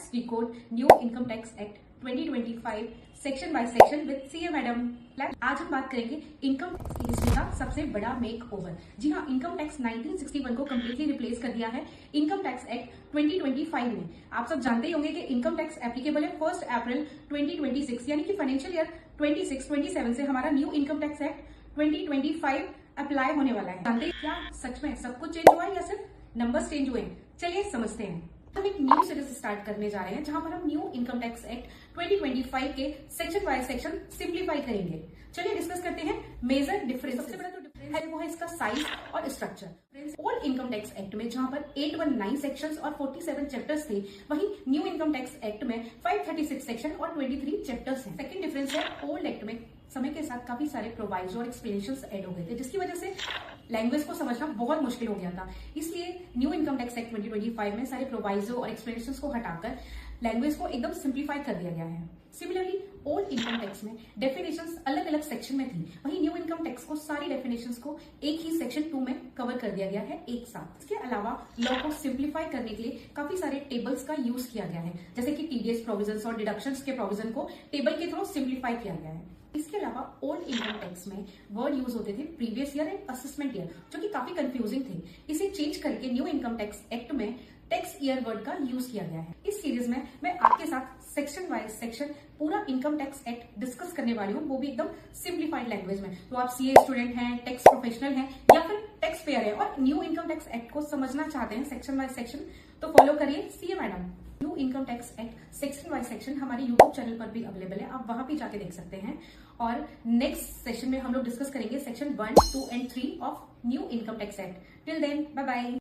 Let's decode new Income Tax Act 2025 section by section with CA madam. आज हम बात करेंगे इनकम टैक्स की हिस्ट्री का सबसे बड़ा मेक ओवर। जी हाँ, इनकम टैक्स 1961 को कम्प्लीटली रिप्लेस कर दिया है इनकम टैक्स एक्ट 2025 में। आप सब जानते ही होंगे कि इनकम टैक्स एप्लीकेबल है 1 अप्रैल 2026, यानी कि फाइनेंशियल ईयर 26-27 से हमारा new income tax act 2025 apply होने वाला है। जानते हैं क्या सच में सब कुछ चेंज हुआ है या सिर्फ नंबर्स चेंज हुए हैं? चलिए समझते हैं। हम एक न्यू सीरीज स्टार्ट करने जा रहे हैं जहां पर हम न्यू इनकम टैक्स एक्ट 2025 के सेक्शन बाय सेक्शन सिंप्लीफाई करेंगे। चलिए डिस्कस करते हैं मेजर डिफरेंस। सबसे बड़ा जो डिफरेंस है वो है इसका साइज और structure. Old income tax act में जहां पर 819 सेक्शंस और 47 चैप्टर्स थे, वहीं न्यू इनकम टैक्स एक्ट में 536 सेक्शन और 23 चैप्टर्स हैं। सेकंड डिफरेंस है ओल्ड एक्ट में समय के साथ काफी सारे प्रोवाइजो और एक्सप्लेनेशंस ऐड हो गए थे, जिसकी वजह से लैंग्वेज को समझना बहुत मुश्किल हो गया था। इसलिए न्यू इनकम टैक्स एक्ट 2025 में सारे प्रोवाइजो और एक्सप्लेनेशंस को हटाकर लैंग्वेज को एकदम सिंप्लीफाई कर दिया गया है। सिमिलरली ओल्ड इनकम टैक्स में डेफिनेशंस अलग अलग सेक्शन में थी, वहीं न्यू इनकम टैक्स को सारी डेफिनेशंस को एक ही सेक्शन 2 में कवर कर दिया गया है एक साथ। इसके अलावा लॉ को सिंप्लीफाई करने के लिए काफी सारे टेबल्स का यूज किया गया है, जैसे कि टीडीएस प्रोविजन और डिडक्शंस के प्रोविजन को टेबल के थ्रू सिंप्लीफाई किया गया है। इसके अलावा ओल्ड इनकम टैक्स में वर्ड यूज होते थे previous year and assessment year, जो कि काफी कंफ्यूजिंग थे। इसे चेंज करके न्यू इनकम टैक्स एक्ट में टैक्स ईयर वर्ड का यूज किया गया है। इस सीरीज में मैं आपके साथ सेक्शन वाइज सेक्शन पूरा इनकम टैक्स एक्ट डिस्कस करने वाली हूँ, वो भी एकदम सिंप्लीफाइड लैंग्वेज में। तो आप सीए स्टूडेंट हैं, टैक्स प्रोफेशनल हैं या फिर टैक्स पेयर है और न्यू इनकम टैक्स एक्ट को समझना चाहते हैं सेक्शन वाइज सेक्शन, तो फॉलो करिए CA madam. New income tax act section wise section हमारे यूट्यूब चैनल पर भी अवेलेबल है, आप वहां भी जाके देख सकते हैं। और नेक्स्ट सेशन में हम लोग डिस्कस करेंगे section 1, 2 and 3 of new income tax act. Till then bye bye.